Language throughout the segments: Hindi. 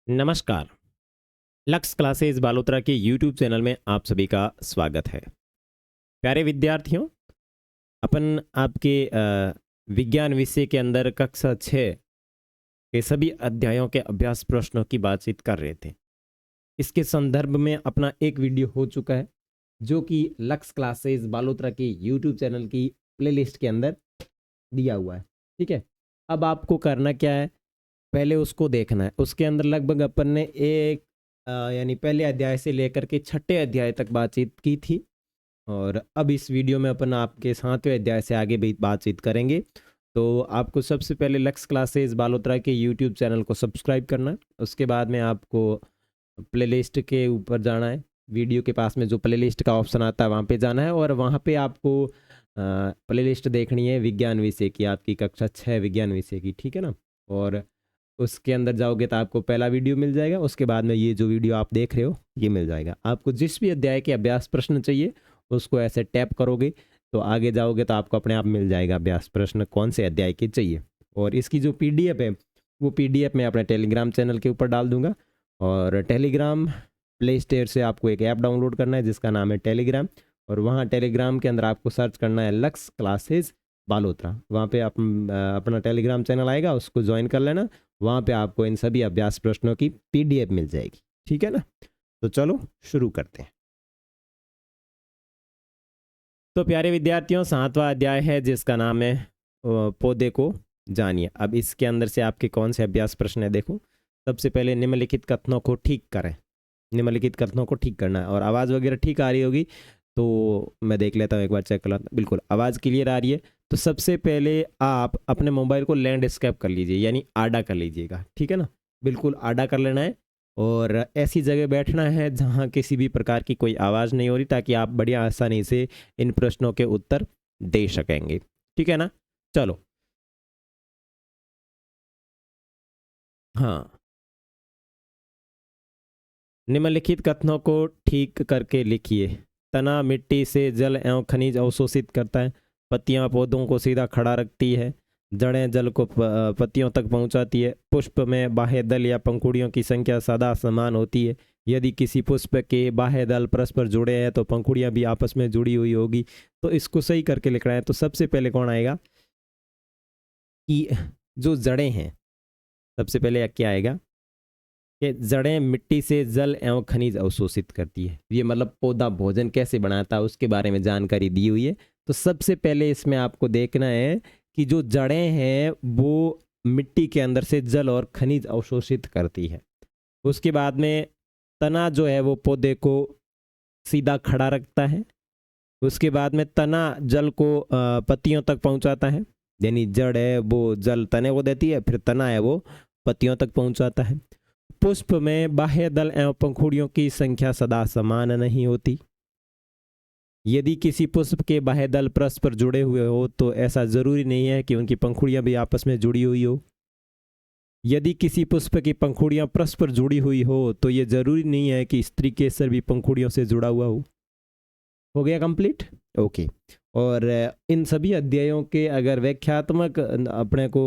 नमस्कार। लक्स क्लासेस बालोतरा के यूट्यूब चैनल में आप सभी का स्वागत है। प्यारे विद्यार्थियों, अपन आपके विज्ञान विषय के अंदर कक्षा 6 के सभी अध्यायों के अभ्यास प्रश्नों की बातचीत कर रहे थे। इसके संदर्भ में अपना एक वीडियो हो चुका है जो कि लक्स क्लासेस बालोतरा के यूट्यूब चैनल की प्लेलिस्ट के अंदर दिया हुआ है। ठीक है, अब आपको करना क्या है, पहले उसको देखना है। उसके अंदर लगभग अपन ने एक यानी पहले अध्याय से लेकर के छठे अध्याय तक बातचीत की थी और अब इस वीडियो में अपन आपके 7वें अध्याय से आगे भी बातचीत करेंगे। तो आपको सबसे पहले लक्स क्लासेस बालोतरा के यूट्यूब चैनल को सब्सक्राइब करना है। उसके बाद में आपको प्लेलिस्ट के ऊपर जाना है, वीडियो के पास में जो प्लेलिस्ट का ऑप्शन आता है वहाँ पे जाना है और वहाँ पे आपको प्लेलिस्ट देखनी है विज्ञान विषय की, आपकी कक्षा 6 विज्ञान विषय की। ठीक है ना, और उसके अंदर जाओगे तो आपको पहला वीडियो मिल जाएगा। उसके बाद में ये जो वीडियो आप देख रहे हो ये मिल जाएगा। आपको जिस भी अध्याय के अभ्यास प्रश्न चाहिए उसको ऐसे टैप करोगे तो आगे जाओगे तो आपको अपने आप मिल जाएगा अभ्यास प्रश्न कौन से अध्याय के चाहिए। और इसकी जो पीडीएफ है वो पीडीएफ मैं अपने टेलीग्राम चैनल के ऊपर डाल दूंगा। और टेलीग्राम प्ले स्टोर से आपको एक ऐप डाउनलोड करना है जिसका नाम है टेलीग्राम, और वहाँ टेलीग्राम के अंदर आपको सर्च करना है लक्स क्लासेस बालोतरा। वहाँ पे आप अपना टेलीग्राम चैनल आएगा, उसको ज्वाइन कर लेना। वहाँ पे आपको इन सभी अभ्यास प्रश्नों की पीडीएफ मिल जाएगी। ठीक है ना, तो चलो शुरू करते हैं। तो प्यारे विद्यार्थियों, 7वां अध्याय है जिसका नाम है पौधे को जानिए। अब इसके अंदर से आपके कौन से अभ्यास प्रश्न है देखो। सबसे पहले निम्नलिखित कथनों को ठीक करें। निम्नलिखित कथनों को ठीक करना है और आवाज़ वगैरह ठीक आ रही होगी तो मैं देख लेता हूँ, एक बार चेक कर लेता हूँ। बिल्कुल आवाज़ क्लियर आ रही है। तो सबसे पहले आप अपने मोबाइल को लैंडस्केप कर लीजिए, यानी आड़ा कर लीजिएगा। ठीक है ना, बिल्कुल आड़ा कर लेना है और ऐसी जगह बैठना है जहाँ किसी भी प्रकार की कोई आवाज़ नहीं हो रही, ताकि आप बड़ी आसानी से इन प्रश्नों के उत्तर दे सकेंगे। ठीक है ना, चलो। हाँ, निम्नलिखित कथनों को ठीक करके लिखिए। तना मिट्टी से जल एवं खनिज अवशोषित करता है। पत्तियां पौधों को सीधा खड़ा रखती है। जड़ें जल को पत्तियों तक पहुंचाती है। पुष्प में बाह्य दल या पंखुड़ियों की संख्या सदा समान होती है। यदि किसी पुष्प के बाह्य दल परस्पर जुड़े हैं तो पंखुड़ियां भी आपस में जुड़ी हुई होगी। तो इसको सही करके लिखना है। तो सबसे पहले कौन आएगा कि जो जड़ें हैं, सबसे पहले क्या आएगा कि जड़ें मिट्टी से जल एवं खनिज अवशोषित करती है। ये मतलब पौधा भोजन कैसे बनाता है उसके बारे में जानकारी दी हुई है। तो सबसे पहले इसमें आपको देखना है कि जो जड़ें हैं वो मिट्टी के अंदर से जल और खनिज अवशोषित करती है। उसके बाद में तना जो है वो पौधे को सीधा खड़ा रखता है। उसके बाद में तना जल को पत्तियों तक पहुंचाता है, यानी जड़ है वो जल तने को देती है, फिर तना है वो पत्तियों तक पहुंचाता है। पुष्प में बाह्य दल एवं पंखुड़ियों की संख्या सदा समान नहीं होती। यदि किसी पुष्प के बाह्य दल परस्पर जुड़े हुए हो तो ऐसा जरूरी नहीं है कि उनकी पंखुड़ियां भी आपस में जुड़ी हुई हो। यदि किसी पुष्प की पंखुड़ियां परस्पर जुड़ी हुई हो तो यह जरूरी नहीं है कि स्त्री केसर भी पंखुड़ियों से जुड़ा हुआ हो गया कंप्लीट। ओके। और इन सभी अध्यायों के अगर व्याख्यात्मक अपने को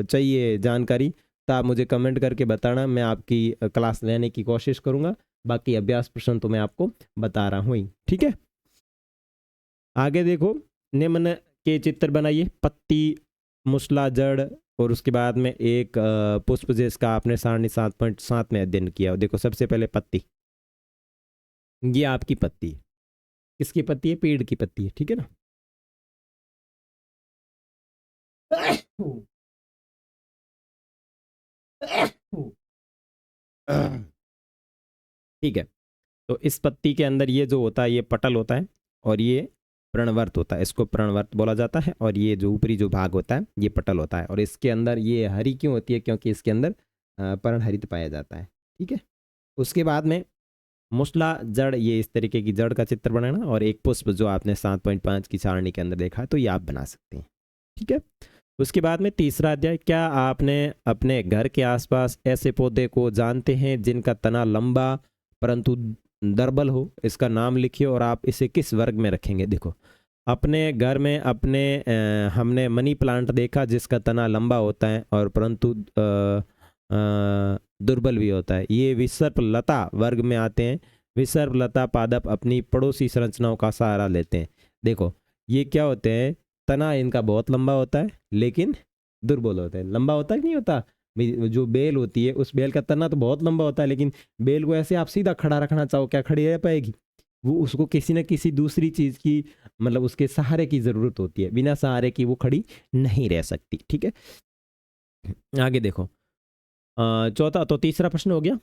चाहिए जानकारी तो आप मुझे कमेंट करके बताना, मैं आपकी क्लास लेने की कोशिश करूंगा। बाकी अभ्यास प्रश्न तो मैं आपको बता रहा हूँ। ठीक है, आगे देखो। निम्न के चित्र बनाइए। पत्ती, मुसला, जड़ और उसके बाद में एक पुष्प जिसका आपने सारणी 7.7 में अध्ययन किया। देखो सबसे पहले पत्ती, ये आपकी पत्ती है। किसकी पत्ती है? पेड़ की पत्ती है। ठीक है ना। ठीक है, तो इस पत्ती के अंदर ये जो होता है ये पटल होता है और ये प्रणवर्त होता है। इसको प्रणवर्त बोला जाता है और ये जो ऊपरी जो भाग होता है ये पटल होता है। और इसके अंदर ये हरी क्यों होती है? क्योंकि इसके अंदर पर्णहरित पाया जाता है। ठीक है, उसके बाद में मुसला, जड़, ये इस तरीके की जड़ का चित्र बनाना और एक पुष्प जो आपने 7.5 की सारणी के अंदर देखा है तो ये आप बना सकते हैं। ठीक है, उसके बाद में तीसरा अध्याय। क्या आपने अपने घर के आसपास ऐसे पौधे को जानते हैं जिनका तना लंबा परंतु दर्बल हो? इसका नाम लिखिए और आप इसे किस वर्ग में रखेंगे। देखो अपने घर में हमने मनी प्लांट देखा जिसका तना लंबा होता है और परंतु दुर्बल भी होता है। ये विसर्पलता वर्ग में आते हैं। विसर्पलता पादप अपनी पड़ोसी संरचनाओं का सहारा लेते हैं। देखो ये क्या होते हैं, तना इनका बहुत लंबा होता है लेकिन दुर्बल होता है। लंबा होता है कि नहीं होता, जो बेल होती है उस बेल का तना तो बहुत लंबा होता है, लेकिन बेल को ऐसे आप सीधा खड़ा रखना चाहो, क्या खड़ी रह पाएगी? वो उसको किसी न किसी दूसरी चीज की, मतलब उसके सहारे की जरूरत होती है, बिना सहारे की वो खड़ी नहीं रह सकती। ठीक है, आगे देखो। चौथा तो तीसरा प्रश्न हो गया।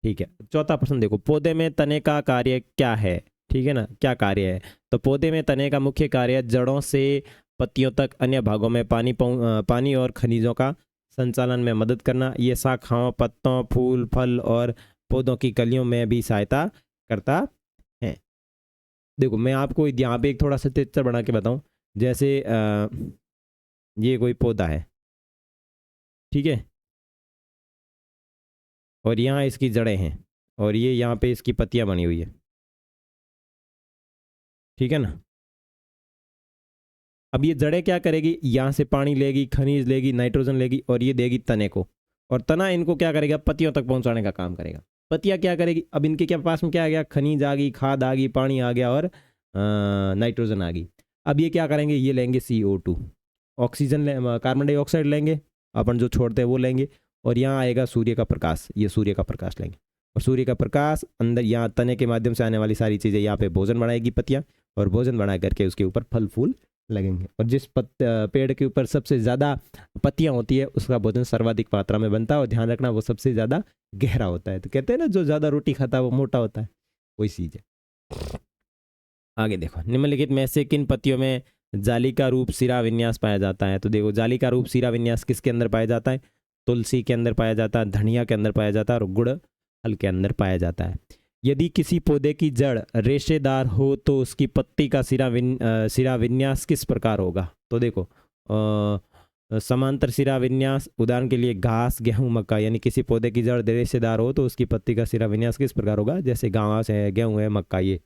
ठीक है, चौथा प्रश्न देखो, पौधे में तने का कार्य क्या है? ठीक है ना, क्या कार्य है? तो पौधे में तने का मुख्य कार्य जड़ों से पत्तियों तक अन्य भागों में पानी और खनिजों का संचालन में मदद करना। ये शाखाओं, पत्तों, फूल, फल और पौधों की कलियों में भी सहायता करता है। देखो मैं आपको यहाँ पे एक थोड़ा सा चित्र बना के बताऊं। जैसे ये कोई पौधा है, ठीक है, और यहाँ इसकी जड़ें हैं, और ये यहाँ पे इसकी पत्तियां बनी हुई है, ठीक है ना। अब ये जड़ें क्या करेगी, यहाँ से पानी लेगी, खनिज लेगी, नाइट्रोजन लेगी, और ये देगी तने को, और तना इनको क्या करेगा, पत्तियों तक पहुंचाने का काम करेगा। पत्तियां क्या करेगी, अब इनके क्या पास में क्या आ गया, खनिज आ गई, खाद आ गई, पानी आ गया, और नाइट्रोजन आ गई। अब ये क्या करेंगे, ये लेंगे CO2, ऑक्सीजन कार्बन डाइऑक्साइड लेंगे, अपन जो छोड़ते हैं वो लेंगे, और यहाँ आएगा सूर्य का प्रकाश, ये सूर्य का प्रकाश लेंगे, और सूर्य का प्रकाश अंदर यहाँ तने के माध्यम से आने वाली सारी चीज़ें यहाँ पे भोजन बनाएगी पत्तियाँ, और भोजन बना करके उसके ऊपर फल फूल लगेंगे। और जिस पेड़ के ऊपर सबसे ज़्यादा पत्तियां होती है उसका भोजन सर्वाधिक मात्रा में बनता है, और ध्यान रखना वो सबसे ज़्यादा गहरा होता है। तो कहते हैं ना, जो ज़्यादा रोटी खाता है वो मोटा होता है, वही चीज़ है। आगे देखो, निम्नलिखित में से किन पत्तियों में जाली का रूप सिरा विन्यास पाया जाता है? तो देखो जाली का रूप सिरा विन्यास किसके अंदर पाया जाता है? तुलसी के अंदर पाया जाता है, धनिया के अंदर पाया जाता है, और गुड़ फल के अंदर पाया जाता है। यदि किसी पौधे की जड़ रेशेदार हो तो उसकी पत्ती का सिरा विन्यास किस प्रकार होगा? तो देखो समांतर सिरा विन्यास, उदाहरण के लिए घास, गेहूं, मक्का, यानी किसी पौधे की जड़ रेशेदार हो तो उसकी पत्ती का सिरा विन्यास किस प्रकार होगा? जैसे घास है, गेहूं है, मक्का ये।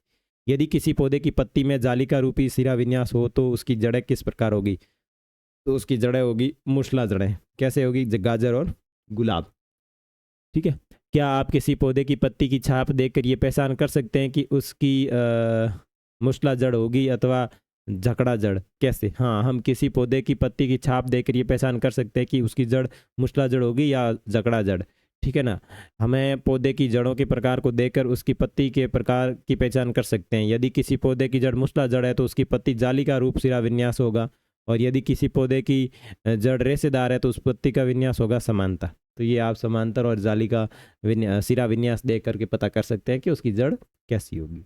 यदि किसी पौधे की पत्ती में जाली का रूपी सिरा विन्यास हो तो उसकी जड़ें किस प्रकार होगी? तो उसकी जड़ें होगी मूसला जड़ें। कैसे होगी? गाजर और गुलाब। ठीक है, क्या आप किसी पौधे की पत्ती की छाप देखकर ये पहचान कर सकते हैं कि उसकी मूसला जड़ होगी अथवा झकड़ा जड़? कैसे? हाँ, हम किसी पौधे की पत्ती की छाप देखकर ये पहचान कर सकते हैं कि उसकी जड़ मूसला जड़ होगी या झकड़ा जड़। ठीक है ना, हमें पौधे की जड़ों के प्रकार को देखकर उसकी पत्ती के प्रकार की पहचान कर सकते हैं। यदि किसी पौधे की जड़ मूसला जड़ है तो उसकी पत्ती जाली का रूप सिरा विन्यास होगा, और यदि किसी पौधे की जड़ रेशेदार है तो उस पत्ती का विन्यास होगा समानता। तो ये आप समांतर और जाली का सिरा विन्यास देख करके पता कर सकते हैं कि उसकी जड़ कैसी होगी।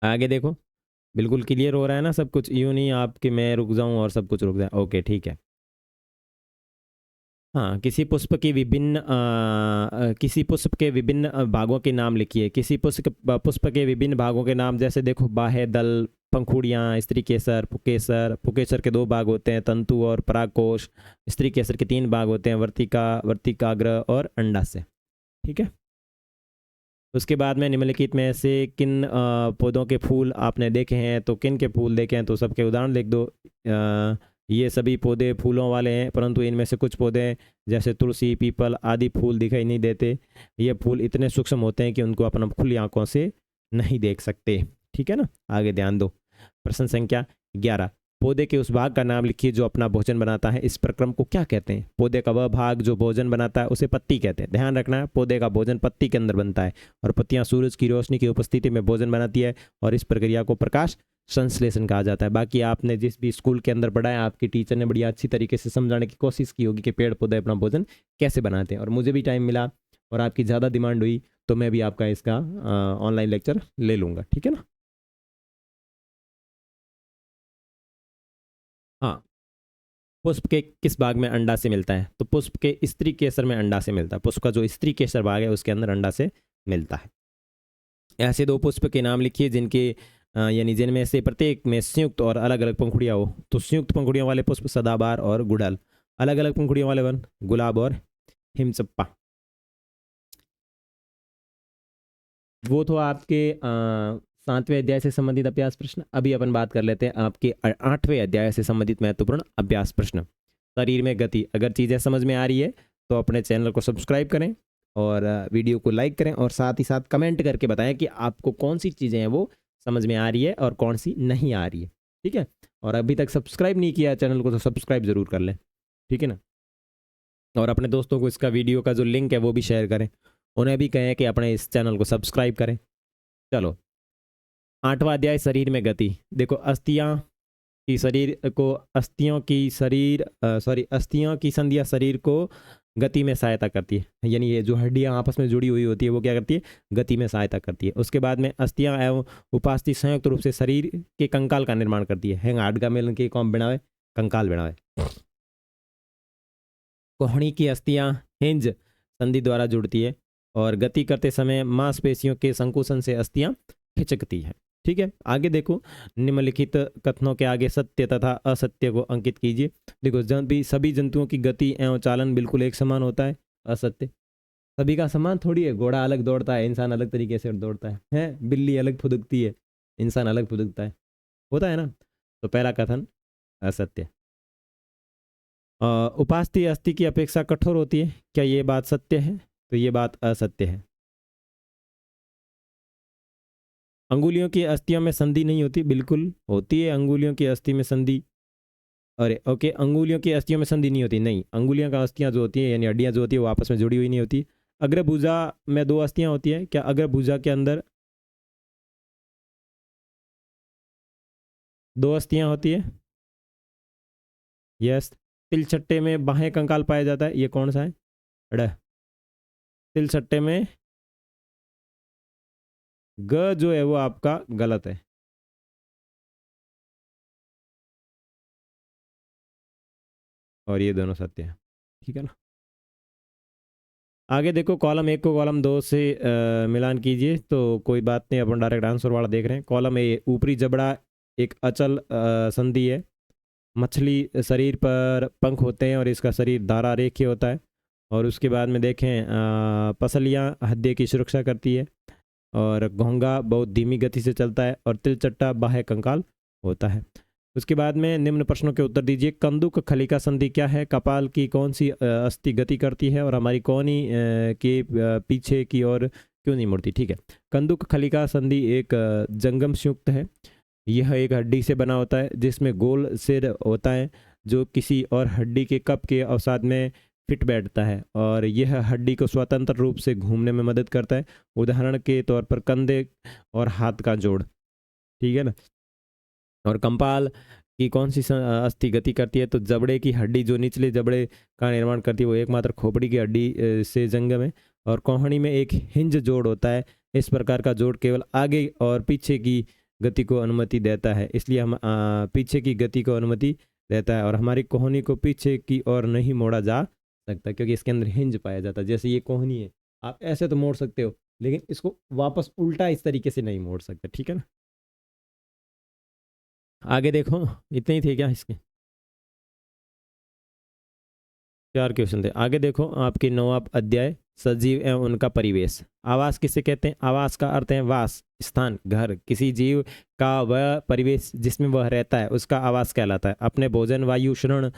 आगे देखो, बिल्कुल क्लियर हो रहा है ना सब कुछ? यूं नहीं आपके मैं रुक जाऊं और सब कुछ रुक जाए। ओके ठीक है। हाँ, किसी पुष्प के विभिन्न भागों के नाम लिखिए। किसी पुष्प के विभिन्न भागों के नाम, जैसे देखो बाह्य दल, पंखुड़ियाँ, स्त्री केसर, पुकेसर। पुकेसर के 2 भाग होते हैं, तंतु और परागकोश। स्त्री केसर के 3 भाग होते हैं, वर्तिका, वर्तिकाग्र और अंडाशय। ठीक है, उसके बाद में निम्नलिखित में से किन पौधों के फूल आपने देखे हैं? तो किन के फूल देखे हैं तो सबके उदाहरण लिख दो। ये सभी पौधे फूलों वाले हैं, परंतु इनमें से कुछ पौधे जैसे तुलसी, पीपल आदि फूल दिखाई नहीं देते। ये फूल इतने सूक्ष्म होते हैं कि उनको अपन खुली आंखों से नहीं देख सकते। ठीक है ना, आगे ध्यान दो। प्रश्न संख्या 11, पौधे के उस भाग का नाम लिखिए जो अपना भोजन बनाता है। इस प्रक्रम को क्या कहते हैं? पौधे का वह भाग जो भोजन बनाता है उसे पत्ती कहते हैं। ध्यान रखना है, पौधे का भोजन पत्ती के अंदर बनता है, और पत्तियां सूरज की रोशनी की उपस्थिति में भोजन बनाती है, और इस प्रक्रिया को प्रकाश संश्लेषण कहा जाता है। बाकी आपने जिस भी स्कूल के अंदर पढ़ा है, आपकी टीचर ने बड़ी अच्छी तरीके से समझाने की कोशिश की होगी कि पेड़ पौधे अपना भोजन कैसे बनाते हैं। और मुझे भी टाइम मिला और आपकी ज़्यादा डिमांड हुई तो मैं भी आपका इसका ऑनलाइन लेक्चर ले लूँगा। ठीक है ना। हाँ, पुष्प के किस भाग में अंडा से मिलता है? तो पुष्प के स्त्री केसर में अंडा से मिलता है। पुष्प का जो स्त्री केसर भाग है उसके अंदर अंडा से मिलता है। ऐसे 2 पुष्प के नाम लिखिए जिनके यानी जिनमें से प्रत्येक में संयुक्त और अलग अलग पंखुड़ियाँ हो। तो संयुक्त पंखुड़ियों वाले पुष्प सदाबहार और गुड़हल, अलग अलग पंखुड़ियों वाले वन गुलाब और हिमचप्पा। वो तो आपके 7वें अध्याय से संबंधित अभ्यास प्रश्न। अभी अपन बात कर लेते हैं आपके 8वें अध्याय से संबंधित महत्वपूर्ण अभ्यास प्रश्न। शरीर में गति। अगर चीज़ें समझ में आ रही है तो अपने चैनल को सब्सक्राइब करें और वीडियो को लाइक करें और साथ ही साथ कमेंट करके बताएं कि आपको कौन सी चीज़ें हैं वो समझ में आ रही है और कौन सी नहीं आ रही है। ठीक है, और अभी तक सब्सक्राइब नहीं किया चैनल को तो सब्सक्राइब ज़रूर कर लें। ठीक है ना, और अपने दोस्तों को इसका वीडियो का जो लिंक है वो भी शेयर करें, उन्हें भी कहें कि अपने इस चैनल को सब्सक्राइब करें। चलो, 8वां अध्याय शरीर में गति। देखो, अस्थियां की शरीर को अस्थियों की संधियां शरीर को गति में सहायता करती है। यानी ये जो हड्डियां आपस में जुड़ी हुई होती है वो क्या करती है, गति में सहायता करती है। उसके बाद में अस्थियां एवं उपास्थि संयुक्त रूप से शरीर के कंकाल का निर्माण करती है। हैंग हाड का मिलन के कौन बनावे, कंकाल बनावे। कोहनी की अस्थियां हिंज संधि द्वारा जुड़ती है और गति करते समय मांसपेशियों के संकुचन से अस्थियां खिंचकती है। ठीक है, आगे देखो, निम्नलिखित कथनों के आगे सत्य तथा असत्य को अंकित कीजिए। देखो, जब भी सभी जंतुओं की गति एवं चालन बिल्कुल एक समान होता है, असत्य। सभी का समान थोड़ी है, घोड़ा अलग दौड़ता है, इंसान अलग तरीके से दौड़ता है, बिल्ली अलग फुदकती है, इंसान अलग फुदकता है, होता है ना। तो पहला कथन असत्य। उपास्थि अस्थि की अपेक्षा कठोर होती है, क्या ये बात सत्य है? तो ये बात असत्य है। अंगुलियों की अस्थियों में संधि नहीं होती, बिल्कुल होती है अंगुलियों की अस्थि में संधि। अरे ओके, अंगुलियों की अस्थियों में संधि नहीं होती, नहीं, अंगुलियों का अस्थियां जो होती है यानी हड्डियां जो होती है वो आपस में जुड़ी हुई नहीं होती। अग्रभुजा में 2 अस्थियां होती है, क्या अग्रभुजा के अंदर 2 अस्थियां होती है? यस। तिलछट्टे में बाहें कंकाल पाया जाता है, ये कौन सा है? अड़। तिलछट्टे में ग जो है वो आपका गलत है। और ये दोनों सत्य है। ठीक है ना। आगे देखो, कॉलम 1 को कॉलम 2 से मिलान कीजिए। तो कोई बात नहीं, अपन डायरेक्ट आंसर वाला देख रहे हैं। कॉलम ए, ऊपरी जबड़ा एक अचल संधि है। मछली शरीर पर पंख होते हैं और इसका शरीर धारा रेखीय होता है। और उसके बाद में देखें, पसलियाँ हड्डी की सुरक्षा करती है और घोंगा बहुत धीमी गति से चलता है और तिलचट्टा बाह्य कंकाल होता है। उसके बाद में निम्न प्रश्नों के उत्तर दीजिए। कंदुक खलिका संधि क्या है? कपाल की कौन सी अस्थि गति करती है और हमारी कोहनी के पीछे की ओर क्यों नहीं मुड़ती? ठीक है, कंदुक खलिका संधि एक जंगम संयुक्त है। यह एक हड्डी से बना होता है जिसमें गोल सिर होता है जो किसी और हड्डी के कप के अवसाद में फिट बैठता है और यह हड्डी को स्वतंत्र रूप से घूमने में मदद करता है। उदाहरण के तौर पर कंधे और हाथ का जोड़। ठीक है ना। और कंपाल की कौन सी अस्थि गति करती है? तो जबड़े की हड्डी जो निचले जबड़े का निर्माण करती है वो एकमात्र खोपड़ी की हड्डी से जंगम है। और कोहनी में एक हिंज जोड़ होता है। इस प्रकार का जोड़ केवल आगे और पीछे की गति को अनुमति देता है, इसलिए हम पीछे की गति को अनुमति देता है। और हमारी कोहनी को पीछे की ओर नहीं मोड़ा जा सकता क्योंकि इसके अंदर हिंज पाया जाता है। जैसे ये कोहनी है, आप ऐसे तो मोड़ सकते हो लेकिन इसको वापस उल्टा इस तरीके से नहीं मोड़ सकते। ठीक है ना। आगे देखो, इतने ही थे क्या इसके? 4 क्वेश्चन थे। आगे देखो, आपकी 9वां अध्याय सजीव एवं उनका परिवेश। आवास किसे कहते हैं? आवास का अर्थ है वास, स्थान, घर। किसी जीव का वह परिवेश जिसमें वह रहता है उसका आवास कहलाता है। अपने भोजन, वायु, शरण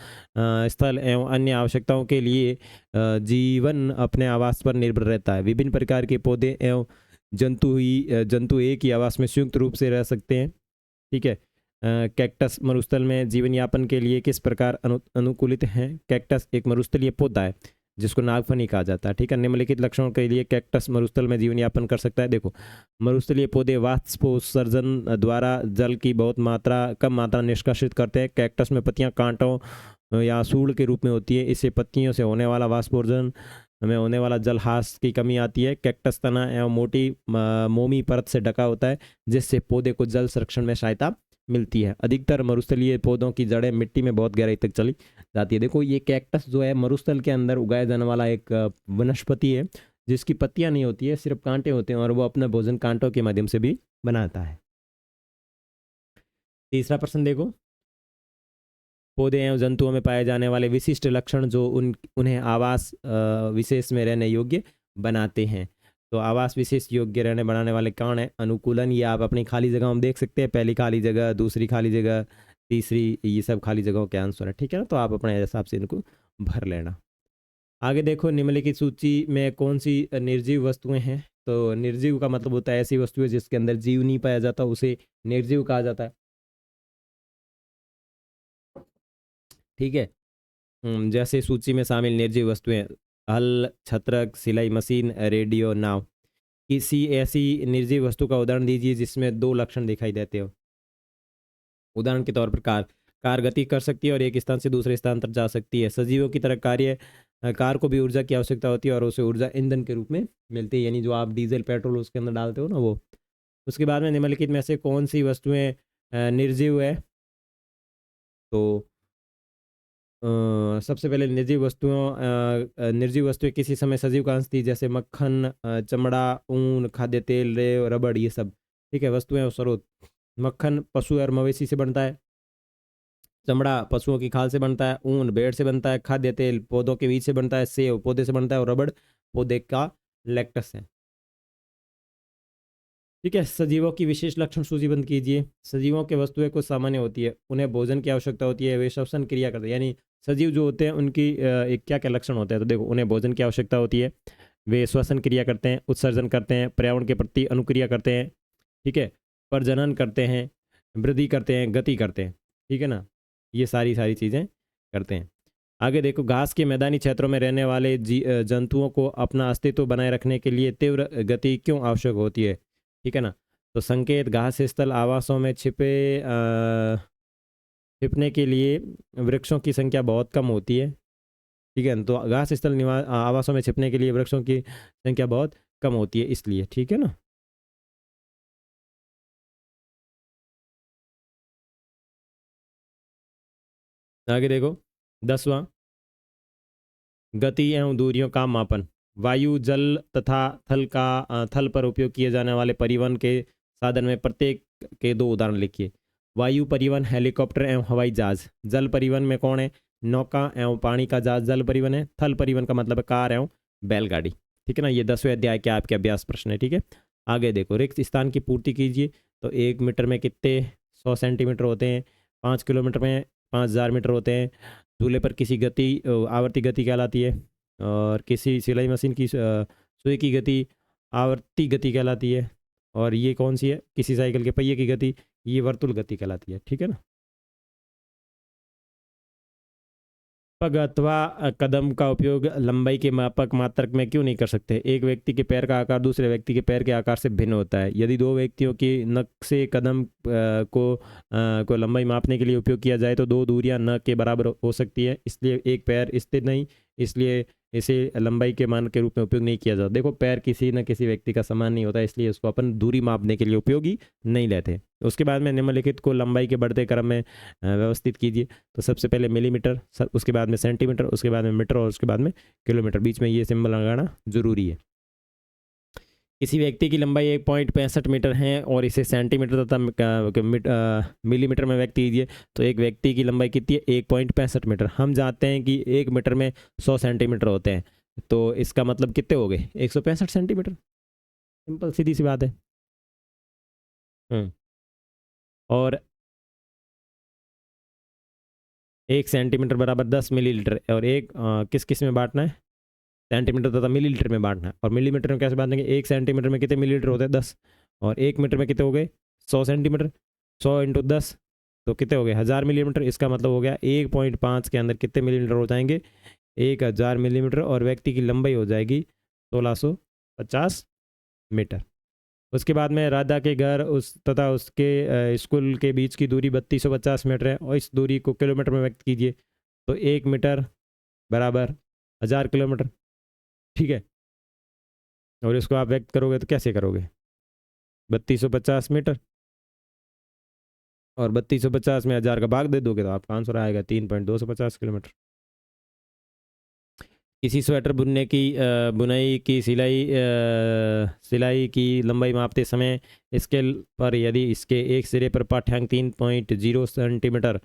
स्थल एवं अन्य आवश्यकताओं के लिए जीवन अपने आवास पर निर्भर रहता है। विभिन्न प्रकार के पौधे एवं जंतु एक ही आवास में संयुक्त रूप से रह सकते हैं। ठीक है। कैक्टस मरुस्थल में जीवन यापन के लिए किस प्रकार अनुकूलित हैं? कैक्टस एक मरुस्थलीय पौधा है जिसको नागफनी कहा जाता है। ठीक है। निम्नलिखित लक्षणों के लिए कैक्टस मरुस्थल में जीवन यापन कर सकता है। देखो, मरुस्थलीय पौधे वाष्पोत्सर्जन द्वारा जल की कम मात्रा निष्कासित करते हैं। कैक्टस में पत्तियां कांटों या सूढ़ के रूप में होती है। इससे पत्तियों से होने वाला वाष्पोर्जन में होने वाला जलहास की कमी आती है। कैक्टस तना एवं मोटी मोमी परत से ढका होता है जिससे पौधे को जल संरक्षण में सहायता मिलती है। अधिकतर मरुस्थलीय पौधों की जड़ें मिट्टी में बहुत गहराई तक चली जाती है। देखो, ये कैक्टस जो है मरुस्थल के अंदर उगाया जाने वाला एक वनस्पति है जिसकी पत्तियां नहीं होती है, सिर्फ कांटे होते हैं और वो अपना भोजन कांटों के माध्यम से भी बनाता है। तीसरा प्रश्न देखो, पौधे एवं जंतुओं में पाए जाने वाले विशिष्ट लक्षण जो उन्हें आवास विशेष में रहने योग्य बनाते हैं। तो आवास विशेष योग्य रहने बनाने वाले कौन है? अनुकूलन। ये आप अपनी खाली जगह में देख सकते हैं, पहली खाली जगह, दूसरी खाली जगह, तीसरी, ये सब खाली जगहों के आंसर है, ठीक है ना। तो आप अपने हिसाब से इनको भर लेना। आगे देखो, निम्नलिखित सूची में कौन सी निर्जीव वस्तुएं हैं। तो निर्जीव का मतलब होता है ऐसी वस्तुएं जिसके अंदर जीव नहीं पाया जाता, उसे निर्जीव कहा जाता है, ठीक है। जैसे सूची में शामिल निर्जीव वस्तुएं: हल, छत्रक, सिलाई मशीन, रेडियो, नाव। किसी ऐसी निर्जीव वस्तु का उदाहरण दीजिए जिसमें दो लक्षण दिखाई देते हो। उदाहरण के तौर पर कार। कार गति कर सकती है और एक स्थान से दूसरे स्थान तक जा सकती है। सजीवों की तरह कार्य, कार को भी ऊर्जा की आवश्यकता होती है और उसे ऊर्जा ईंधन के रूप में मिलती है, यानी जो आप डीजल पेट्रोल उसके अंदर डालते हो ना, वो। उसके बाद में निम्नलिखित में से कौन सी वस्तुएं निर्जीव है। तो सबसे पहले निर्जीव वस्तुएं किसी समय सजीव का अंश थी, जैसे मक्खन, चमड़ा, ऊन, खाद्य तेल, रेव, रबड़, ये सब, ठीक है, वस्तुएं और स्रोत। मक्खन पशु और मवेशी से बनता है, चमड़ा पशुओं की खाल से बनता है, ऊन भेड़ से बनता है, खाद्य तेल पौधों के बीज से बनता है, सेव पौधे से बनता है और रबड़ पौधे का लैक्टस है, ठीक है। सजीवों की विशेष लक्षण सूचीबद्ध कीजिए। सजीवों के वस्तुएं कुछ सामान्य होती है, उन्हें भोजन की आवश्यकता होती है, वे श्वसन क्रिया करते हैं, यानी सजीव जो होते हैं उनकी एक क्या क्या लक्षण होते हैं। तो देखो, उन्हें भोजन की आवश्यकता होती है, वे श्वसन क्रिया करते हैं, उत्सर्जन करते हैं, पर्यावरण के प्रति अनुक्रिया करते हैं, ठीक है, प्रजनन करते हैं, वृद्धि करते हैं, गति करते हैं, ठीक है ना। ये सारी सारी चीज़ें करते हैं। आगे देखो, घास के मैदानी क्षेत्रों में रहने वाले जंतुओं को अपना अस्तित्व बनाए रखने के लिए तीव्र गति क्यों आवश्यक होती है, ठीक है ना। तो संकेत: घास स्थल आवासों में छिपने के लिए वृक्षों की संख्या बहुत कम होती है, ठीक है। तो घास स्थल आवासों में छिपने के लिए वृक्षों की संख्या बहुत कम होती है, इसलिए, ठीक है ना। आगे देखो, 10वां, गति एवं दूरियों का मापन। वायु, जल तथा थल पर उपयोग किए जाने वाले परिवहन के साधन में प्रत्येक के दो उदाहरण लिखिए। वायु परिवहन हेलीकॉप्टर एवं हवाई जहाज। जल परिवहन में कौन है? नौका एवं पानी का जहाज जल परिवहन है। थल परिवहन का मतलब है कार एवं बैलगाड़ी, ठीक है ना। ये 10वें अध्याय के आपके अभ्यास प्रश्न है, ठीक है। आगे देखो, रिक्त स्थान की पूर्ति कीजिए। तो 1 मीटर में कितने 100 सेंटीमीटर होते हैं, 5 किलोमीटर में 5000 मीटर होते हैं। चूल्हे पर किसी गति आवर्ती गति कहलाती है, और किसी सिलाई मशीन की सुई की गति आवर्ती गति कहलाती है। और ये कौन सी है? किसी साइकिल के पहिए की गति, ये वर्तुल गति कहलाती है, ठीक है ना। पग अथवा कदम का उपयोग लंबाई के मापक मात्रक में क्यों नहीं कर सकते? एक व्यक्ति के पैर का आकार दूसरे व्यक्ति के पैर के आकार से भिन्न होता है। यदि दो व्यक्तियों की नख से कदम को लंबाई मापने के लिए उपयोग किया जाए तो दो दूरियां न के बराबर हो सकती है, इसलिए एक पैर स्थिर नहीं, इसलिए इसे लंबाई के मान के रूप में उपयोग नहीं किया जाता। देखो, पैर किसी न किसी व्यक्ति का समान नहीं होता, इसलिए उसको अपन दूरी मापने के लिए उपयोगी नहीं लेते। उसके बाद में निम्नलिखित को लंबाई के बढ़ते क्रम में व्यवस्थित कीजिए। तो सबसे पहले मिलीमीटर, उसके बाद में सेंटीमीटर, उसके बाद में मीटर और उसके बाद में किलोमीटर। बीच में ये सिंबल लगाना जरूरी है। किसी व्यक्ति की लंबाई 1.65 मीटर है और इसे सेंटीमीटर तथा मिलीमीटर में व्यक्त कीजिए। तो एक व्यक्ति की लंबाई कितनी है? 1.65 मीटर। हम जानते हैं कि 1 मीटर में 100 सेंटीमीटर होते हैं, तो इसका मतलब कितने हो गए? 165 सेंटीमीटर। सिंपल सीधी सी बात है। हम्म और 1 सेंटीमीटर बराबर 10 मिलीलीटर, और एक किस किस में बांटना है? सेंटीमीटर तथा मिलीलीटर में बांटना है। और मिलीमीटर में कैसे बांटेंगे? 1 सेंटीमीटर में कितने मिलीलीटर होते हैं? 10। और 1 मीटर में कितने हो गए? 100 सेंटीमीटर। 100 × 10 तो कितने हो गए? 1000 मिलीमीटर। इसका मतलब हो गया 1.5 के अंदर कितने मिलीमीटर हो जाएंगे? 1000 मिलीमीटर। और व्यक्ति की लंबाई हो जाएगी 1650 मीटर। उसके बाद में राधा के घर उस तथा उसके स्कूल के बीच की दूरी 3250 मीटर है, और इस दूरी को किलोमीटर में व्यक्त कीजिए। तो 1 मीटर बराबर 1000 किलोमीटर, ठीक है। और इसको आप व्यक्त करोगे तो कैसे करोगे? 3250 मीटर, और 3250 में 1000 का भाग दे दोगे तो आपका आंसर आएगा 3.250 किलोमीटर। किसी स्वेटर बुनने की बुनाई की सिलाई की लंबाई मापते समय स्केल पर यदि इसके एक सिरे पर पाठ्यांक 3.0 सेंटीमीटर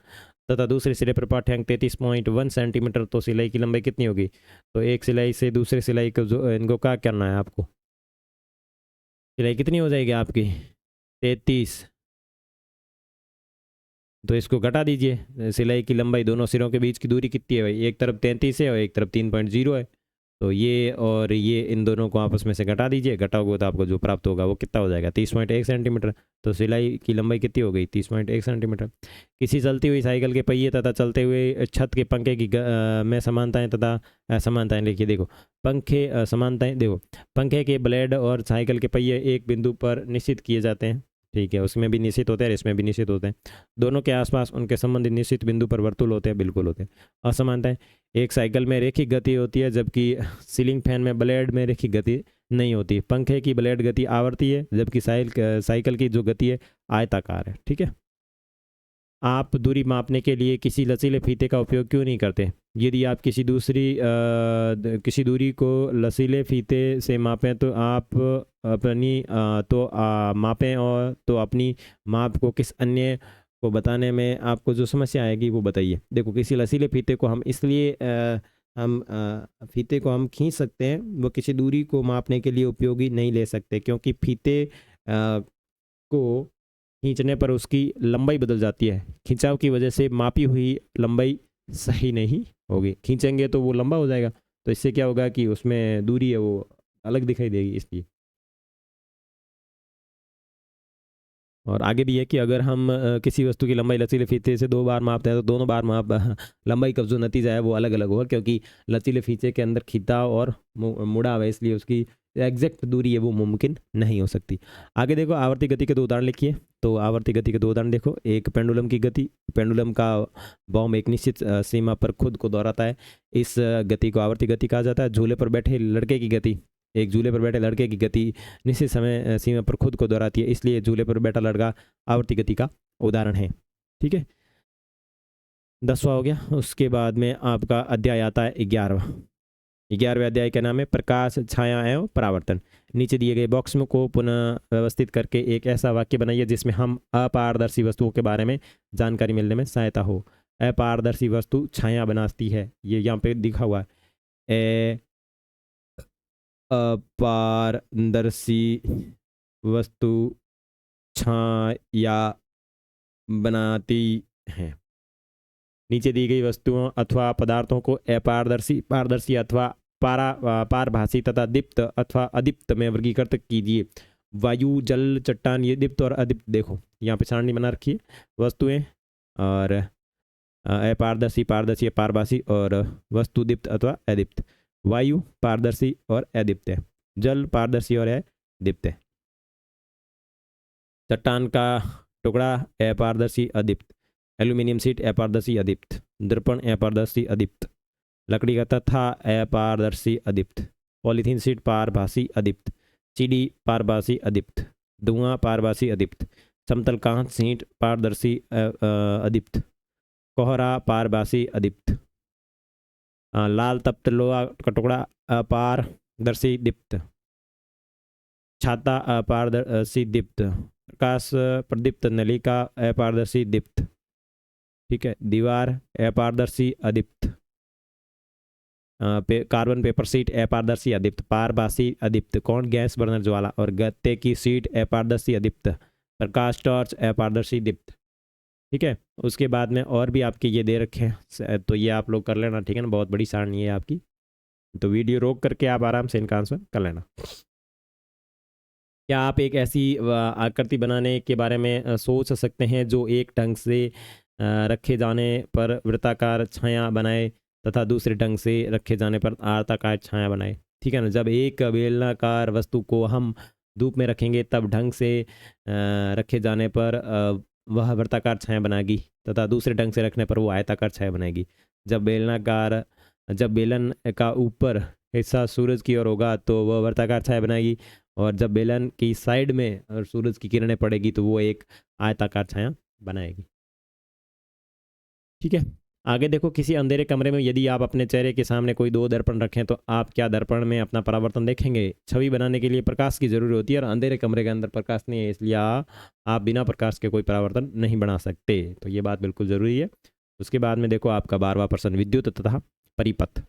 तथा दूसरे सिरे पर पाठ्यांक 33.1 सेंटीमीटर, तो सिलाई की लंबाई कितनी होगी? तो एक सिलाई से दूसरे सिलाई को इनको क्या करना है आपको? सिलाई कितनी हो जाएगी आपकी? 33 तो इसको घटा दीजिए। सिलाई की लंबाई दोनों सिरों के बीच की दूरी कितनी है भाई, एक तरफ 33 है और एक तरफ 3.0 है। तो ये और ये इन दोनों को आपस में से घटा दीजिए, घटाओगे तो आपको जो प्राप्त होगा वो कितना हो जाएगा, 30.1 सेंटीमीटर। तो सिलाई की लंबाई कितनी हो गई, 30.1 सेंटीमीटर। किसी चलती हुई साइकिल के पहिए तथा चलते हुए छत के पंखे की में समानताएं तथा असमानताएं लिखिए। देखो पंखे समानताएं, देखो पंखे के ब्लेड और साइकिल के पहिए एक बिंदु पर निश्चित किए जाते हैं, ठीक है, उसमें भी निश्चित होते हैं और इसमें भी निश्चित होते हैं। दोनों के आसपास उनके संबंधित निश्चित बिंदु पर वर्तुल होते हैं, बिल्कुल होते हैं। असमानताएं, एक साइकिल में रेखिक गति होती है जबकि सीलिंग फैन में ब्लेड में रेखिक गति नहीं होती। पंखे की ब्लेड गति आवर्ती है जबकि साइकिल की जो गति है आयताकार है, ठीक है। आप दूरी मापने के लिए किसी लचीले फीते का उपयोग क्यों नहीं करते? यदि आप किसी दूरी को लचीले फीते से मापें तो आप मापें और तो अपनी माप को किस अन्य को बताने में आपको जो समस्या आएगी वो बताइए। देखो किसी लचीले फीते को हम इसलिए फीते को हम खींच सकते हैं, वो किसी दूरी को मापने के लिए उपयोगी नहीं ले सकते, क्योंकि फीते को खींचने पर उसकी लंबाई बदल जाती है। खिंचाव की वजह से मापी हुई लंबाई सही नहीं होगी, खींचेंगे तो वो लंबा हो जाएगा, तो इससे क्या होगा कि उसमें दूरी है वो अलग दिखाई देगी, इसलिए। और आगे भी है कि अगर हम किसी वस्तु की लंबाई लचीले फीते से 2 बार मापते हैं तो दोनों बार माप लंबाई का जो नतीजा है वो अलग अलग होगा, क्योंकि लचीले फीते के अंदर खिंचाव और मुड़ाव है, इसलिए उसकी एग्जैक्ट दूरी है वो मुमकिन नहीं हो सकती। आगे देखो आवर्ती गति के 2 उदाहरण लिखिए। तो आवर्ती गति के 2 उदाहरण देखो। एक पेंडुलम की गति, पेंडुलम का बॉम्ब एक निश्चित सीमा पर खुद को दोहराता है, इस गति को आवर्ती गति कहा जाता है। झूले पर बैठे लड़के की गति, एक झूले पर बैठे लड़के की गति निश्चित समय सीमा पर खुद को दोहराती है, इसलिए झूले पर बैठा लड़का आवर्ती गति का उदाहरण है, ठीक है। 10वां हो गया। उसके बाद में आपका अध्याय आता है 11वें अध्याय का नाम है प्रकाश, छाया एवं परावर्तन। नीचे दिए गए बॉक्स में को पुनः व्यवस्थित करके एक ऐसा वाक्य बनाइए जिसमें हम अपारदर्शी वस्तुओं के बारे में जानकारी मिलने में सहायता हो। अपारदर्शी वस्तु छाया बनाती है, ये यहाँ पे दिखा हुआ है। अपारदर्शी वस्तु छाया बनाती है। नीचे दी गई वस्तुओं अथवा पदार्थों को अपारदर्शी, पारदर्शी अथवा पारभासी तथा दीप्त अथवा अदीप्त में वर्गीकृत कीजिए। वायु, जल, चट्टान, ये दीप्त और अदीप्त। देखो यहाँ पे सारणी बना रखी है वस्तुएं, और अपारदर्शी, पारदर्शी, पारभासी और वस्तु दीप्त अथवा अदीप्त। वायु पारदर्शी और अदीप्त है, जल पारदर्शी और अदीप्त है, चट्टान का टुकड़ा अपारदर्शी अदीप्त, एल्यूमिनियम शीट अपारदर्शी अदीप्त, दर्पण अपारदर्शी अदीप्त, लकड़ी का तख्ता अपारदर्शी अदीप्त, पॉलीथीन शीट पारभासी अदीप्त, सीडी पारभासी अदीप्त, धुआं पारभासी अदीप्त, समतल कांच शीट पारदर्शी अदीप्त, कोहरा पारभासी अदीप्त, लाल तप्त लोहा का टुकड़ा अपारदर्शी दीप्त, छाता अपारदर्शी दीप्त, प्रकाश प्रदीप्त नलिका अपारदर्शी दीप्त, ठीक है। दीवार अपारदर्शी अदीप्त, कार्बन पेपर सीट अपारदर्शी अदीप्त, पारभासी अदीप्त, कौन गैस बर्नर ज्वाला और गत्ते की सीट अपारदर्शी अदीप्त, प्रकाश टॉर्च अपारदर्शी दीप्त, ठीक है। उसके बाद में और भी आपके ये दे रखे हैं, तो ये आप लोग कर लेना, ठीक है ना, बहुत बड़ी सारणी है आपकी, तो वीडियो रोक करके आप आराम से इनका आंसर कर लेना। क्या आप एक ऐसी आकृति बनाने के बारे में सोच सकते हैं जो एक ढंग से रखे जाने पर वृत्ताकार छाया बनाए तथा दूसरे ढंग से रखे जाने पर आयताकार छाया बनाए, ठीक है ना। जब एक बेलनाकार वस्तु को हम धूप में रखेंगे तब ढंग से रखे जाने पर वह वृत्ताकार छाया बनाएगी तथा दूसरे ढंग से रखने पर वो आयताकार छाया बनाएगी। जब बेलन का ऊपर हिस्सा सूरज की ओर होगा तो वह वृत्ताकार छाया बनाएगी, और जब बेलन की साइड में और सूरज की किरणें पड़ेगी तो वो एक आयताकार छाया बनाएगी, ठीक है। आगे देखो, किसी अंधेरे कमरे में यदि आप अपने चेहरे के सामने कोई 2 दर्पण रखें तो आप क्या दर्पण में अपना परावर्तन देखेंगे? छवि बनाने के लिए प्रकाश की जरूरत होती है और अंधेरे कमरे के अंदर प्रकाश नहीं है, इसलिए आप बिना प्रकाश के कोई परावर्तन नहीं बना सकते, तो ये बात बिल्कुल ज़रूरी है। उसके बाद में देखो आपका 12वां प्रश्न, विद्युत तथा परिपथ।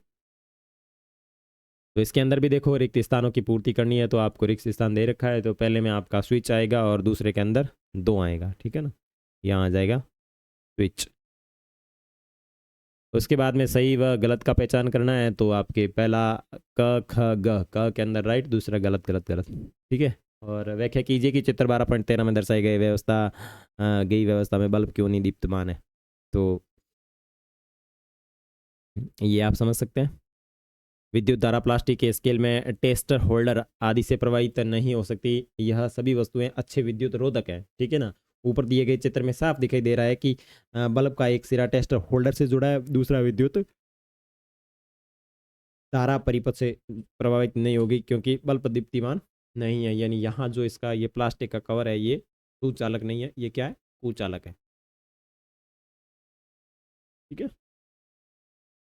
तो इसके अंदर भी देखो रिक्त स्थानों की पूर्ति करनी है, तो आपको रिक्त स्थान दे रखा है, तो पहले में आपका स्विच आएगा और दूसरे के अंदर 2 आएगा, ठीक है ना। यहाँ आ जाएगा स्विच। उसके बाद में सही व गलत का पहचान करना है, तो आपके पहला क ख ग, क के अंदर राइट, दूसरा गलत गलत गलत, ठीक है। और व्याख्या कीजिए कि चित्र 12.13 में दर्शाई गई व्यवस्था में बल्ब क्यों नहीं दीप्तमान है। तो ये आप समझ सकते हैं। विद्युत धारा प्लास्टिक के स्केल में टेस्टर होल्डर आदि से प्रवाहित नहीं हो सकती। यह सभी वस्तुएं अच्छे विद्युत रोधक हैं, ठीक है ना। ऊपर दिए गए चित्र में साफ दिखाई दे रहा है कि बल्ब का एक सिरा टेस्टर होल्डर से जुड़ा है, दूसरा विद्युत धारा परिपथ से प्रभावित नहीं होगी क्योंकि बल्ब दीप्तिमान नहीं है। यानी यहाँ जो इसका ये प्लास्टिक का कवर है ये सुचालक नहीं है, ये क्या है, कुचालक है, ठीक है।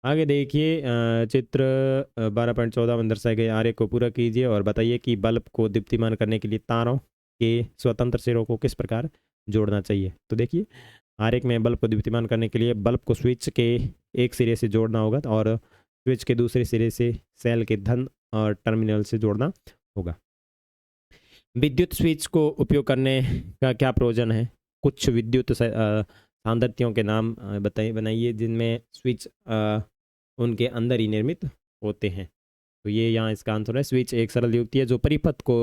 आगे देखिए चित्र 12.14 में दर्शाए गए आरेख को पूरा कीजिए और बताइए कि बल्ब को दीप्तिमान करने के लिए तारों के स्वतंत्र सिरों को किस प्रकार जोड़ना चाहिए। तो देखिए आरेख में बल्ब को दीप्तिमान करने के लिए बल्ब को स्विच के एक सिरे से जोड़ना होगा और स्विच के दूसरे सिरे से सेल के धन और टर्मिनल से जोड़ना होगा। विद्युत स्विच को उपयोग करने का क्या प्रयोजन है। कुछ विद्युत सांद्रतियों के नाम बनाइए जिनमें स्विच उनके अंदर ही निर्मित होते हैं। तो ये यहाँ इसका आंसर है। स्विच एक सरल युक्ति है जो परिपथ को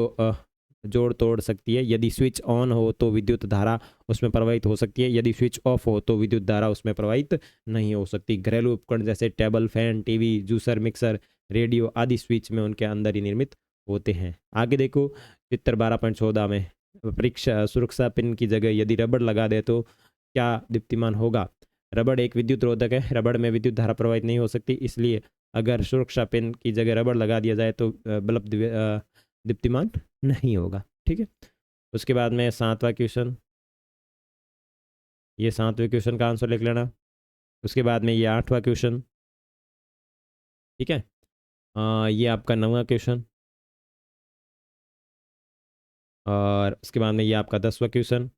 जोड़ तोड़ सकती है। यदि स्विच ऑन हो तो विद्युत धारा उसमें प्रवाहित हो सकती है, यदि स्विच ऑफ हो तो विद्युत धारा उसमें प्रवाहित नहीं हो सकती। घरेलू उपकरण जैसे table fan, TV, juicer, mixer, radio आदि स्विच में उनके अंदर ही निर्मित होते हैं। आगे देखो चित्र 12.14 में परीक्षा सुरक्षा पिन की जगह यदि रबड़ लगा दे तो क्या दीप्तिमान होगा। रबड़ एक विद्युत रोधक है, रबड़ में विद्युत धारा प्रवाहित नहीं हो सकती, इसलिए अगर सुरक्षा पिन की जगह रबड़ लगा दिया जाए तो बल्ब दीप्तिमान नहीं होगा, ठीक है। उसके बाद में 7वां क्वेश्चन, ये 7वें क्वेश्चन का आंसर लिख लेना। उसके बाद में ये 8वां क्वेश्चन, ठीक है। ये आपका 9वां क्वेश्चन और उसके बाद में ये आपका 10वां क्वेश्चन,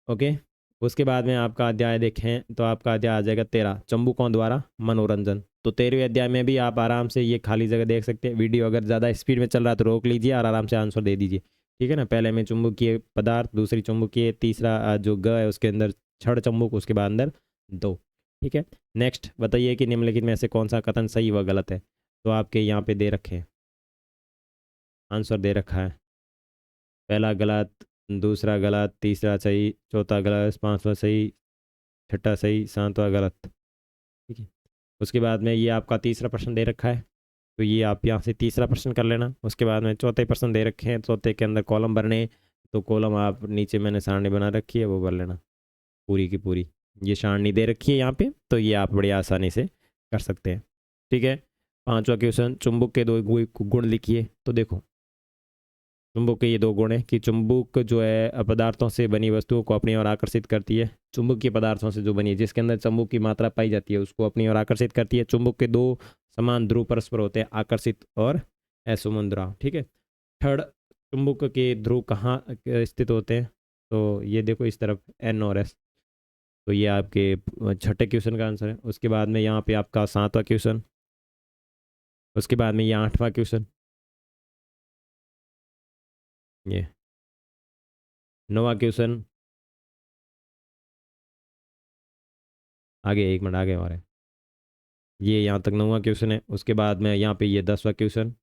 ओके। उसके बाद में आपका अध्याय देखें तो आपका अध्याय आ जाएगा 13, चंबुकों द्वारा मनोरंजन। तो 13वें अध्याय में भी आप आराम से ये खाली जगह देख सकते हैं। वीडियो अगर ज़्यादा स्पीड में चल रहा है तो रोक लीजिए और आराम से आंसर दे दीजिए, ठीक है ना। पहले में चुंबकीय पदार्थ, दूसरी चुंबकीय, तीसरा जो ग है उसके अंदर छड़ चुंबक, उसके बाद अंदर दो, ठीक है। नेक्स्ट बताइए कि निम्नलिखित में से कौन सा कथन सही व गलत है। तो आपके यहाँ पे दे रखे हैं, आंसर दे रखा है। पहला गलत, दूसरा गलत, तीसरा सही, चौथा गलत, पांचवा सही, छठा सही, सातवां गलत, ठीक है। उसके बाद में ये आपका तीसरा प्रश्न दे रखा है, तो ये आप यहाँ से तीसरा प्रश्न कर लेना। उसके बाद में चौथे प्रश्न दे रखे हैं, चौथे के अंदर कॉलम भरने, तो कॉलम आप नीचे मैंने सारणी बना रखी है वो भर लेना पूरी की पूरी। ये सारणी दे रखी है यहाँ पे, तो ये आप बड़ी आसानी से कर सकते हैं, ठीक है। 5वां क्वेश्चन, चुंबक के दो गुण लिखिए। तो देखो चुंबक के ये दो गुण हैं कि चुंबक जो है पदार्थों से बनी वस्तुओं को अपनी ओर आकर्षित करती है। चुंबकीय पदार्थों से जो बनी है, जिसके अंदर चुंबक की मात्रा पाई जाती है, उसको अपनी ओर आकर्षित करती है। चुंबक के दो समान ध्रुव परस्पर होते हैं, आकर्षित और असुमन ध्रुव, ठीक है। थर्ड, चुंबक के ध्रुव कहाँ स्थित होते हैं। तो ये देखो इस तरफ एन और एस। तो ये आपके छठे क्वेश्चन का आंसर है। उसके बाद में यहाँ पे आपका 7वां क्वेश्चन, उसके बाद में ये 8वां क्वेश्चन, ये 9वां क्वेश्चन, आगे एक मिनट आगे और है, ये यहाँ तक 9वां क्वेश्चन है। उसके बाद में यहाँ पे ये 10वां क्वेश्चन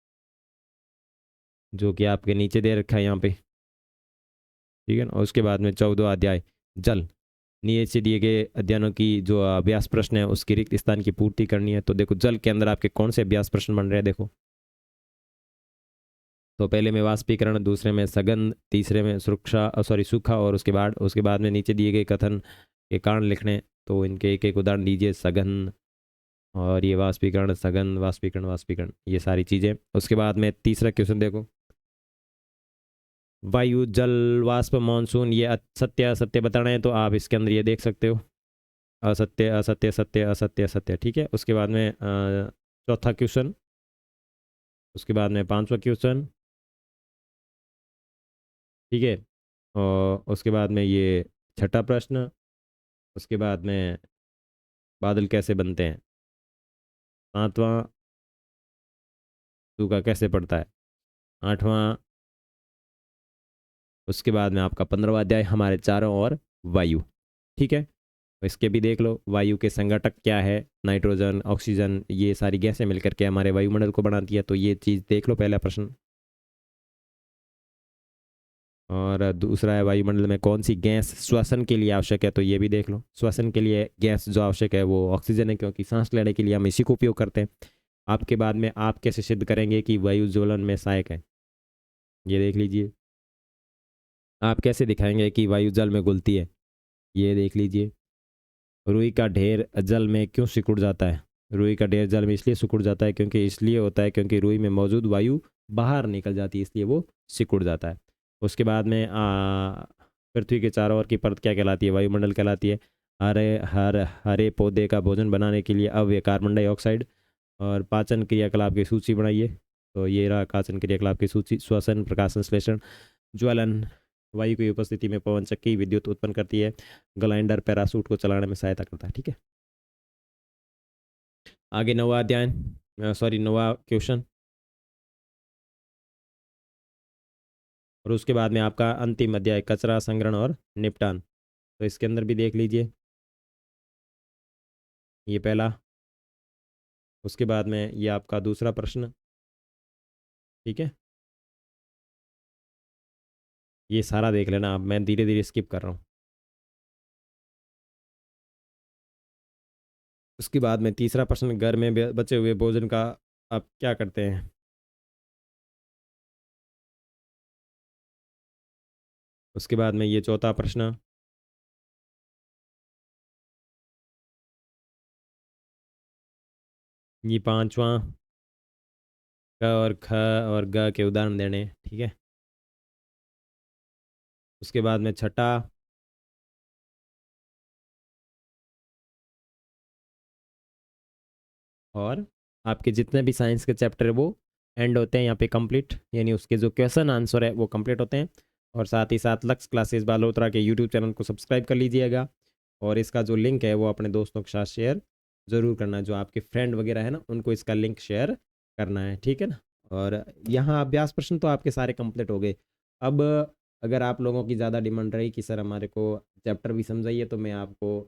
जो कि आपके नीचे दे रखा है यहाँ पे, ठीक है ना। और उसके बाद में 14वां अध्याय जल, नीचे दिए गए अध्ययनों की जो अभ्यास प्रश्न है उसकी रिक्त स्थान की पूर्ति करनी है। तो देखो जल के अंदर आपके कौन से अभ्यास प्रश्न बन रहे हैं, देखो। तो पहले में वाष्पीकरण, दूसरे में सघन, तीसरे में सूखा और उसके बाद में नीचे दिए गए कथन के कारण लिखने। तो इनके एक एक उदाहरण दीजिए, सघन और ये वाष्पीकरण, सघन, वाष्पीकरण, वाष्पीकरण, ये सारी चीज़ें। उसके बाद में तीसरा क्वेश्चन देखो, वायु, जल, वाष्प, मानसून, ये सत्य असत्य बताना है। तो आप इसके अंदर ये देख सकते हो, असत्य असत्य सत्य असत्य असत्य, ठीक है। उसके बाद में चौथा क्वेश्चन, उसके बाद में 5वां क्वेश्चन, ठीक है। और उसके बाद में ये छठा प्रश्न, उसके बाद में बादल कैसे बनते हैं, 7वां, सूखा कैसे पड़ता है, 8वां। उसके बाद में आपका 15वां अध्याय, हमारे चारों ओर वायु। ठीक है, तो इसके भी देख लो, वायु के संघटक क्या है, नाइट्रोजन, ऑक्सीजन, ये सारी गैसें मिलकर के हमारे वायुमंडल को बनाती है। तो ये चीज़ देख लो, पहला प्रश्न। और दूसरा है, वायुमंडल में कौन सी गैस श्वसन के लिए आवश्यक है, तो ये भी देख लो। श्वसन के लिए गैस जो आवश्यक है वो ऑक्सीजन है, क्योंकि सांस लेने के लिए हम इसी को उपयोग करते हैं। आपके बाद में आप कैसे सिद्ध करेंगे कि वायु ज्वलन में सहायक है, ये देख लीजिए। आप कैसे दिखाएंगे कि वायु जल में घुलती है, ये देख लीजिए। रुई का ढेर जल में क्यों सिकुड़ जाता है, रुई का ढेर जल में इसलिए सिकुड़ जाता है क्योंकि इसलिए होता है क्योंकि रुई में मौजूद वायु बाहर निकल जाती है, इसलिए वो सिकुड़ जाता है। उसके बाद में पृथ्वी के चारों ओर की परत क्या कहलाती है, वायुमंडल कहलाती है। हरे पौधे का भोजन बनाने के लिए अव्यय कार्बन डाइऑक्साइड। और पाचन क्रियाकलाप की सूची बनाइए, तो ये रहा पाचन क्रियाकलाप की सूची। श्वसन, प्रकाश संश्लेषण, ज्वलन। वायु की उपस्थिति में पवन चक्की विद्युत उत्पन्न करती है। ग्लाइंडर पैरासूट को चलाने में सहायता करता है। ठीक है, आगे नवा अध्याय, सॉरी नवा क्वेश्चन। और उसके बाद में आपका अंतिम अध्याय, कचरा संग्रहण और निपटान। तो इसके अंदर भी देख लीजिए, ये पहला। उसके बाद में ये आपका दूसरा प्रश्न। ठीक है, ये सारा देख लेना आप, मैं धीरे धीरे स्किप कर रहा हूँ। उसके बाद में तीसरा प्रश्न, घर में बचे हुए भोजन का आप क्या करते हैं। उसके बाद में ये चौथा प्रश्न। ये पांचवा, क और ख और ग के उदाहरण देने। ठीक है, उसके बाद में छठा, और आपके जितने भी साइंस के चैप्टर है वो एंड होते हैं यहाँ पे कंप्लीट, यानी उसके जो क्वेश्चन आंसर है वो कंप्लीट होते हैं। और साथ ही साथ लक्ष्य क्लासेस बालोतरा के यूट्यूब चैनल को सब्सक्राइब कर लीजिएगा। और इसका जो लिंक है वो अपने दोस्तों के साथ शेयर ज़रूर करना, जो आपके फ्रेंड वगैरह है ना उनको इसका लिंक शेयर करना है। ठीक है ना। और यहाँ अभ्यास प्रश्न तो आपके सारे कंप्लीट हो गए। अब अगर आप लोगों की ज़्यादा डिमांड रही कि सर हमारे को चैप्टर भी समझाइए, तो मैं आपको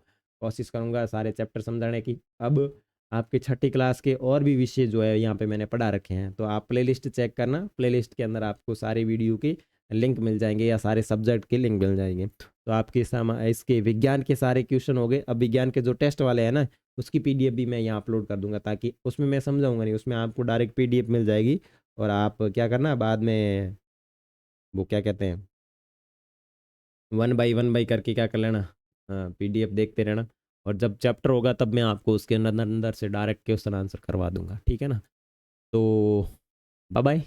कोशिश करूँगा सारे चैप्टर समझाने की। अब आपके छठी क्लास के और भी विषय जो है यहाँ पे मैंने पढ़ा रखे हैं, तो आप प्लेलिस्ट चेक करना। प्लेलिस्ट के अंदर आपको सारे वीडियो के लिंक मिल जाएंगे या सारे सब्जेक्ट के लिंक मिल जाएंगे। तो आपके इसके विज्ञान के सारे क्वेश्चन हो गए। अब विज्ञान के जो टेस्ट वाले हैं ना, उसकी पीडीएफ भी मैं यहाँ अपलोड कर दूंगा, ताकि उसमें मैं समझाऊंगा नहीं, उसमें आपको डायरेक्ट पीडीएफ मिल जाएगी। और आप क्या करना बाद में, वो क्या कहते हैं, वन बाई करके क्या कर लेना, हाँ पीडीएफ देखते रहना। और जब चैप्टर होगा तब मैं आपको उसके अंदर अंदर से डायरेक्ट क्वेश्चन आंसर करवा दूंगा। ठीक है ना। तो बाय बाय।